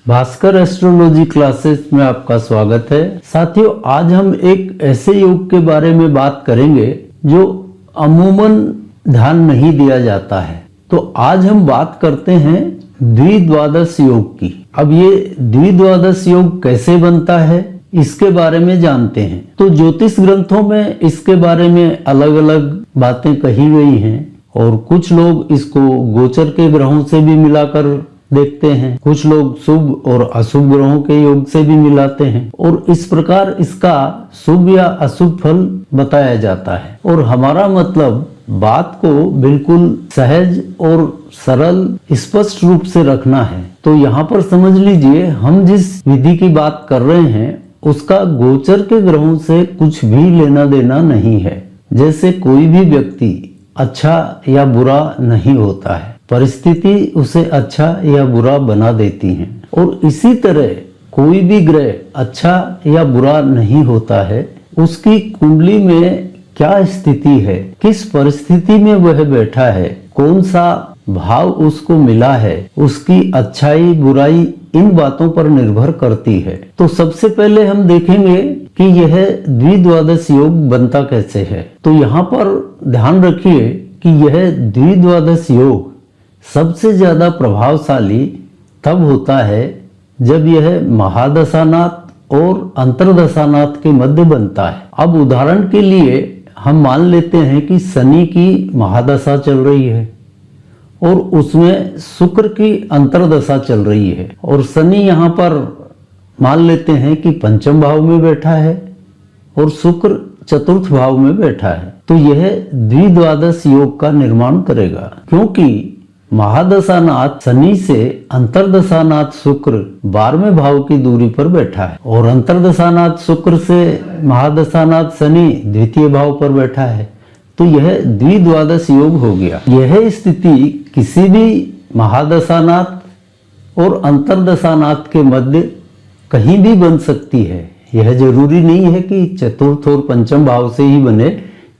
Bhaskar astrology classes में आपका स्वागत है। साथियों, आज हम एक ऐसे योग के बारे में बात करेंगे जो अमूमन ध्यान नहीं दिया जाता है। तो आज हम बात करते हैं द्विद्वादश योग की। अब ये द्विद्वादश योग कैसे बनता है, इसके बारे में जानते हैं। तो ज्योतिष ग्रंथों में इसके बारे में अलग अलग बातें कही गई हैं और कुछ लोग इसको गोचर के ग्रहों से भी मिलाकर देखते हैं, कुछ लोग शुभ और अशुभ ग्रहों के योग से भी मिलाते हैं और इस प्रकार इसका शुभ या अशुभ फल बताया जाता है। और हमारा मतलब बात को बिल्कुल सहज और सरल स्पष्ट रूप से रखना है। तो यहाँ पर समझ लीजिए, हम जिस विधि की बात कर रहे हैं उसका गोचर के ग्रहों से कुछ भी लेना देना नहीं है। जैसे कोई भी व्यक्ति अच्छा या बुरा नहीं होता है, परिस्थिति उसे अच्छा या बुरा बना देती है। और इसी तरह कोई भी ग्रह अच्छा या बुरा नहीं होता है। उसकी कुंडली में क्या स्थिति है, किस परिस्थिति में वह बैठा है, कौन सा भाव उसको मिला है, उसकी अच्छाई बुराई इन बातों पर निर्भर करती है। तो सबसे पहले हम देखेंगे कि यह द्विद्वादश योग बनता कैसे है। तो यहाँ पर ध्यान रखिए कि यह द्विद्वादश योग सबसे ज्यादा प्रभावशाली तब होता है जब यह महादशानाथ और अंतर्दशानाथ के मध्य बनता है। अब उदाहरण के लिए हम मान लेते हैं कि शनि की महादशा चल रही है और उसमें शुक्र की अंतर्दशा चल रही है और शनि यहाँ पर मान लेते हैं कि पंचम भाव में बैठा है और शुक्र चतुर्थ भाव में बैठा है। तो यह द्विद्वादश योग का निर्माण करेगा, क्योंकि महादशानाथ शनि से अंतर्दशानाथ शुक्र 12वें भाव की दूरी पर बैठा है और अंतर्दशानाथ शुक्र से महादशानाथ शनि द्वितीय भाव पर बैठा है। तो यह द्विद्वादश योग हो गया। यह स्थिति किसी भी महादशानाथ और अंतर्दशानाथ के मध्य कहीं भी बन सकती है। यह जरूरी नहीं है कि चतुर्थ और पंचम भाव से ही बने,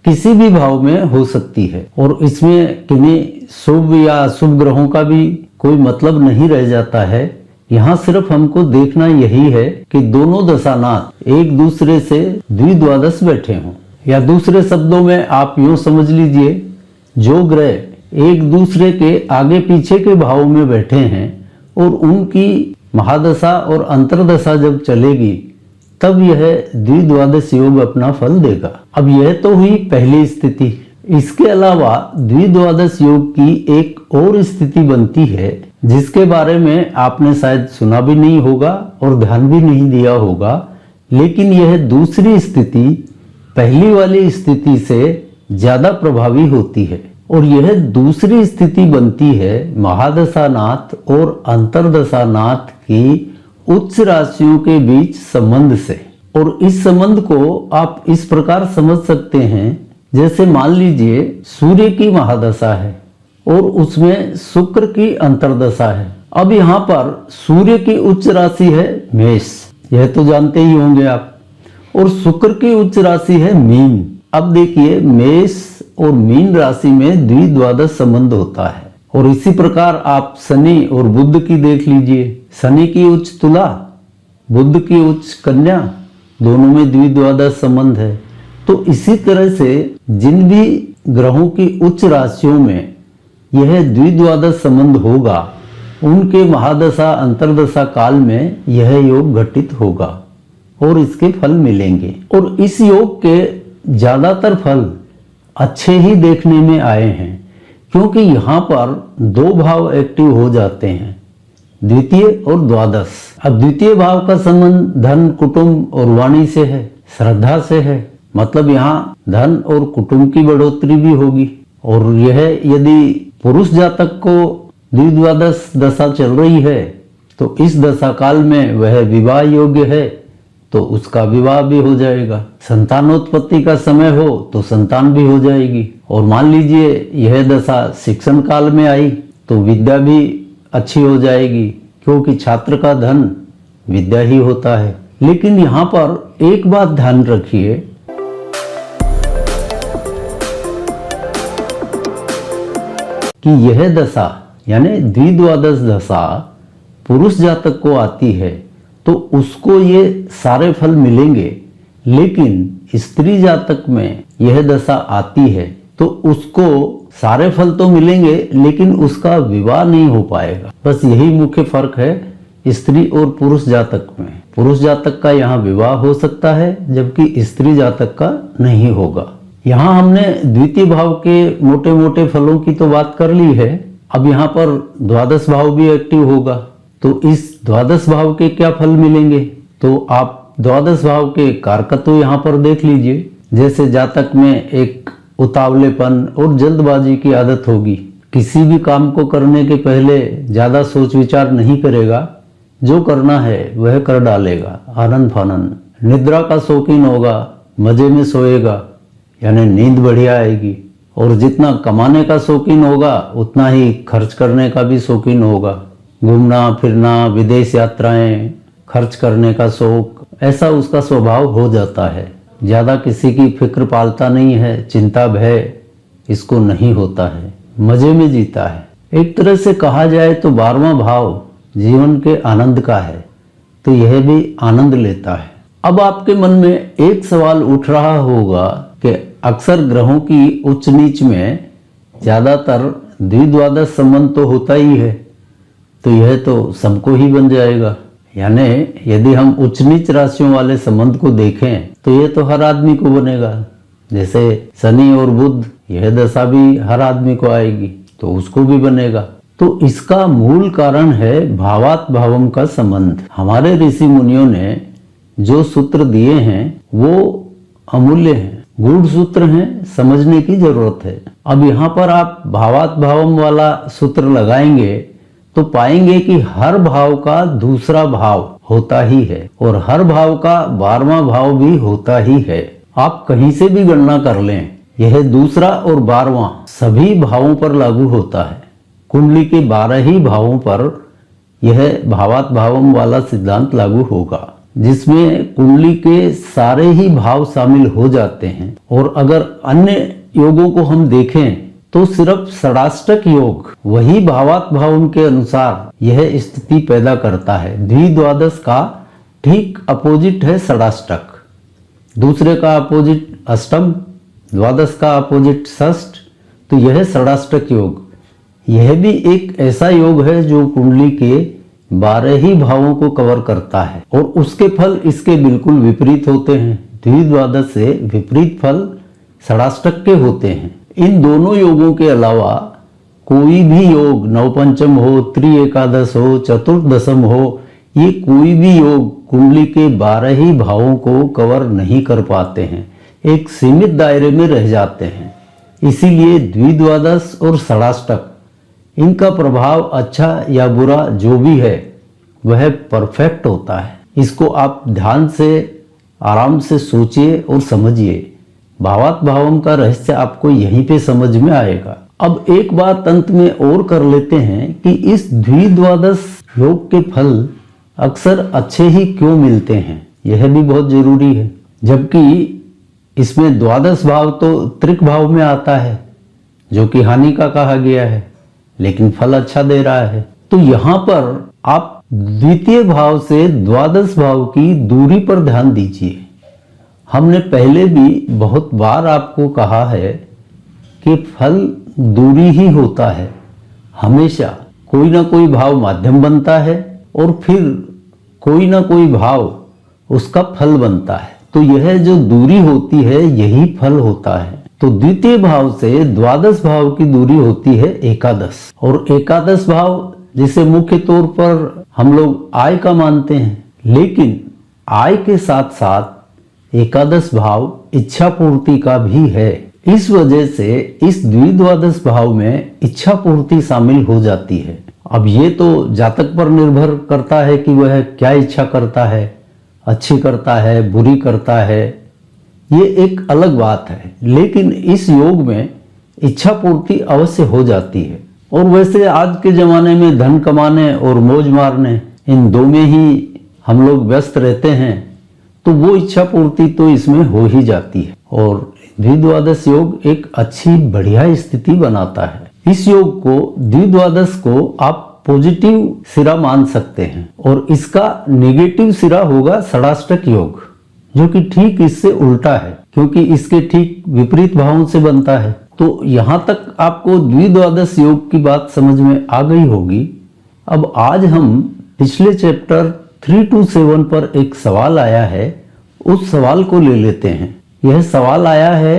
किसी भी भाव में हो सकती है। और इसमें किन्हीं शुभ या अशुभ ग्रहों का भी कोई मतलब नहीं रह जाता है। यहाँ सिर्फ हमको देखना यही है कि दोनों दशानाथ एक दूसरे से द्विद्वादश बैठे हों, या दूसरे शब्दों में आप यूं समझ लीजिए, जो ग्रह एक दूसरे के आगे पीछे के भाव में बैठे हैं और उनकी महादशा और अंतर्दशा जब चलेगी तब यह द्विद्वादश योग अपना फल देगा। अब यह तो हुई पहली स्थिति। इसके अलावा द्विद्वादश योग की एक और स्थिति बनती है जिसके बारे में आपने शायद सुना भी नहीं होगा और ध्यान भी नहीं दिया होगा, लेकिन यह दूसरी स्थिति पहली वाली स्थिति से ज्यादा प्रभावी होती है। और यह दूसरी स्थिति बनती है महादशानाथ और अंतर्दशानाथ की उच्च राशियों के बीच संबंध से। और इस संबंध को आप इस प्रकार समझ सकते हैं, जैसे मान लीजिए सूर्य की महादशा है और उसमें शुक्र की अंतर्दशा है। अब यहाँ पर सूर्य की उच्च राशि है मेष, यह तो जानते ही होंगे आप, और शुक्र की उच्च राशि है मीन। अब देखिए, मेष और मीन राशि में द्विद्वादश संबंध होता है। और इसी प्रकार आप शनि और बुध की देख लीजिए, शनि की उच्च तुला, बुध की उच्च कन्या, दोनों में द्विद्वादश संबंध है। तो इसी तरह से जिन भी ग्रहों की उच्च राशियों में यह द्विद्वादश संबंध होगा, उनके महादशा अंतर्दशा काल में यह योग घटित होगा और इसके फल मिलेंगे। और इस योग के ज्यादातर फल अच्छे ही देखने में आए हैं, क्योंकि यहाँ पर दो भाव एक्टिव हो जाते हैं, द्वितीय और द्वादश। अब द्वितीय भाव का संबंध धन, कुटुंब और वाणी से है, श्रद्धा से है। मतलब यहाँ धन और कुटुंब की बढ़ोतरी भी होगी। और यह यदि पुरुष जातक को द्विद्वादश दशा चल रही है तो इस दशा काल में वह विवाह योग्य है तो उसका विवाह भी हो जाएगा। संतानोत्पत्ति का समय हो तो संतान भी हो जाएगी। और मान लीजिए यह दशा शिक्षण काल में आई तो विद्या भी अच्छी हो जाएगी, क्योंकि छात्र का धन विद्या ही होता है। लेकिन यहाँ पर एक बात ध्यान रखिए कि यह दशा यानी द्विद्वादश दशा पुरुष जातक को आती है तो उसको ये सारे फल मिलेंगे, लेकिन स्त्री जातक में यह दशा आती है तो उसको सारे फल तो मिलेंगे लेकिन उसका विवाह नहीं हो पाएगा। बस यही मुख्य फर्क है स्त्री और पुरुष जातक में। पुरुष जातक का यहाँ विवाह हो सकता है जबकि स्त्री जातक का नहीं होगा। यहाँ हमने द्वितीय भाव के मोटे मोटे फलों की तो बात कर ली है। अब यहाँ पर द्वादश भाव भी एक्टिव होगा, तो इस द्वादश भाव के क्या फल मिलेंगे, तो आप द्वादश भाव के कारकत्व यहाँ पर देख लीजिए। जैसे जातक में एक उतावलेपन और जल्दबाजी की आदत होगी, किसी भी काम को करने के पहले ज्यादा सोच विचार नहीं करेगा, जो करना है वह कर डालेगा आनन फानन। निद्रा का शौकीन होगा, मजे में सोएगा यानी नींद बढ़िया आएगी, और जितना कमाने का शौकीन होगा उतना ही खर्च करने का भी शौकीन होगा। घूमना फिरना, विदेश यात्राएं, खर्च करने का शौक, ऐसा उसका स्वभाव हो जाता है। ज्यादा किसी की फिक्र पालता नहीं है, चिंता भय इसको नहीं होता है, मजे में जीता है। एक तरह से कहा जाए तो 12वां भाव जीवन के आनंद का है, तो यह भी आनंद लेता है। अब आपके मन में एक सवाल उठ रहा होगा कि अक्सर ग्रहों की उच्च नीच में ज्यादातर द्विद्वादश संबंध तो होता ही है, तो यह तो सबको ही बन जाएगा। यानी यदि हम उच्च नीच राशियों वाले संबंध को देखें तो यह तो हर आदमी को बनेगा। जैसे शनि और बुध, यह दशा भी हर आदमी को आएगी तो उसको भी बनेगा। तो इसका मूल कारण है भावात भावम का संबंध। हमारे ऋषि मुनियों ने जो सूत्र दिए हैं वो अमूल्य हैं, गूढ़ सूत्र हैं, समझने की जरूरत है। अब यहाँ पर आप भावात भावम वाला सूत्र लगाएंगे तो पाएंगे कि हर भाव का दूसरा भाव होता ही है और हर भाव का 12वां भाव भी होता ही है। आप कहीं से भी गणना कर लें, यह दूसरा और 12वां सभी भावों पर लागू होता है। कुंडली के 12 ही भावों पर यह भावात भावम वाला सिद्धांत लागू होगा, जिसमें कुंडली के सारे ही भाव शामिल हो जाते हैं। और अगर अन्य योगों को हम देखें तो सिर्फ षडाष्टक योग वही भावात भावम के अनुसार यह स्थिति पैदा करता है। द्विद्वादश का ठीक अपोजिट है षडाष्टक, दूसरे का अपोजिट अष्टम, द्वादश का अपोजिट षष्ठ, तो यह षडाष्टक योग। यह भी एक ऐसा योग है जो कुंडली के 12 ही भावों को कवर करता है और उसके फल इसके बिल्कुल विपरीत होते हैं। द्विद्वादश से विपरीत फल षडाष्टक के होते हैं। इन दोनों योगों के अलावा कोई भी योग नवपंचम हो, त्रि एकादश हो, चतुर्दशम हो, ये कोई भी योग कुंडली के 12 ही भावों को कवर नहीं कर पाते हैं, एक सीमित दायरे में रह जाते हैं। इसीलिए द्विद्वादश और षडाष्टक इनका प्रभाव अच्छा या बुरा जो भी है वह परफेक्ट होता है। इसको आप ध्यान से आराम से सोचिए और समझिए। भावात भावम का रहस्य आपको यहीं पे समझ में आएगा। अब एक बात अंत में और कर लेते हैं कि इस द्विद्वादश योग के फल अक्सर अच्छे ही क्यों मिलते हैं, यह भी बहुत जरूरी है। जबकि इसमें द्वादश भाव तो त्रिक भाव में आता है जो कि हानि का कहा गया है, लेकिन फल अच्छा दे रहा है। तो यहाँ पर आप द्वितीय भाव से द्वादश भाव की दूरी पर ध्यान दीजिए। हमने पहले भी बहुत बार आपको कहा है कि फल दूरी ही होता है। हमेशा कोई ना कोई भाव माध्यम बनता है और फिर कोई ना कोई भाव उसका फल बनता है। तो यह जो दूरी होती है यही फल होता है। तो द्वितीय भाव से द्वादश भाव की दूरी होती है एकादश, और एकादश भाव जिसे मुख्य तौर पर हम लोग आय का मानते हैं, लेकिन आय के साथ साथ एकादश भाव इच्छा पूर्ति का भी है। इस वजह से इस द्विद्वादश भाव में इच्छा पूर्ति शामिल हो जाती है। अब ये तो जातक पर निर्भर करता है कि वह क्या इच्छा करता है, अच्छी करता है, बुरी करता है, ये एक अलग बात है। लेकिन इस योग में इच्छा पूर्ति अवश्य हो जाती है। और वैसे आज के जमाने में धन कमाने और मौज मारने, इन दो में ही हम लोग व्यस्त रहते हैं, तो वो इच्छा पूर्ति तो इसमें हो ही जाती है। और द्विद्वादश योग एक अच्छी बढ़िया स्थिति बनाता है। इस योग को द्विद्वादश को आप पॉजिटिव सिरा मान सकते हैं और इसका नेगेटिव सिरा होगा षडाष्टक योग, जो कि ठीक इससे उल्टा है, क्योंकि इसके ठीक विपरीत भावों से बनता है। तो यहां तक आपको द्विद्वादश योग की बात समझ में आ गई होगी। अब आज हम पिछले चैप्टर 3 to 7 पर एक सवाल आया है, उस सवाल को ले लेते हैं। यह सवाल आया है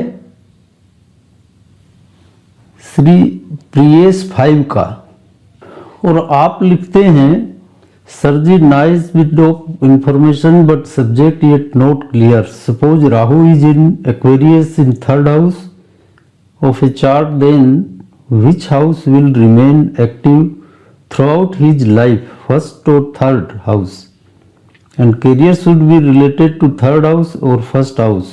श्री प्रियेश 5 का, और आप लिखते हैं, सर जी nice bit of information but subject yet not clear. Suppose Rahu is in Aquarius in 3rd house of a chart, then which house will remain active throughout his life, 1st or 3rd house, and career should be related to 3rd house or 1st house.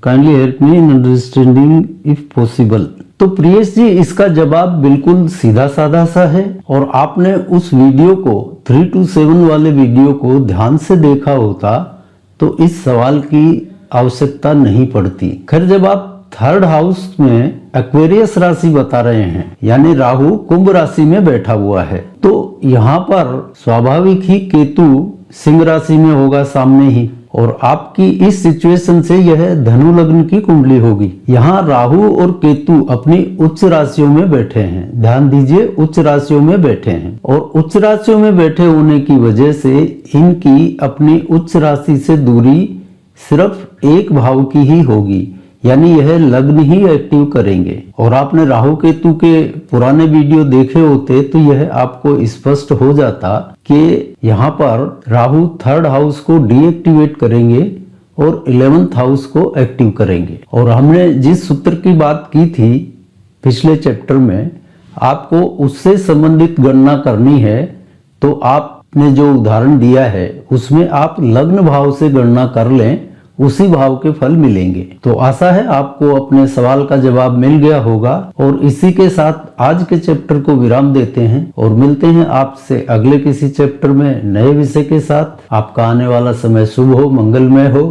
Kindly help me in understanding if possible. तो प्रियेश जी, इसका जवाब बिल्कुल सीधा साधा सा है, और आपने उस वीडियो को 3 to 7 वाले वीडियो को ध्यान से देखा होता तो इस सवाल की आवश्यकता नहीं पड़ती। खैर, जब आप 3rd हाउस में एक्वेरियस राशि बता रहे हैं, यानी राहु कुंभ राशि में बैठा हुआ है, तो यहाँ पर स्वाभाविक ही केतु सिंह राशि में होगा सामने ही, और आपकी इस सिचुएशन से यह धनु लग्न की कुंडली होगी। यहाँ राहु और केतु अपनी उच्च राशियों में बैठे हैं, ध्यान दीजिए, उच्च राशियों में बैठे हैं, और उच्च राशियों में बैठे होने की वजह से इनकी अपनी उच्च राशि से दूरी सिर्फ एक भाव की ही होगी, यानी यह लग्न ही एक्टिव करेंगे। और आपने राहु केतु के पुराने वीडियो देखे होते तो यह आपको स्पष्ट हो जाता कि यहाँ पर राहु 3rd हाउस को डीएक्टिवेट करेंगे और 11th हाउस को एक्टिव करेंगे। और हमने जिस सूत्र की बात की थी पिछले चैप्टर में, आपको उससे संबंधित गणना करनी है, तो आपने जो उदाहरण दिया है उसमें आप लग्न भाव से गणना कर लें, उसी भाव के फल मिलेंगे। तो आशा है आपको अपने सवाल का जवाब मिल गया होगा, और इसी के साथ आज के चैप्टर को विराम देते हैं और मिलते हैं आपसे अगले किसी चैप्टर में नए विषय के साथ। आपका आने वाला समय शुभ हो, मंगलमय हो।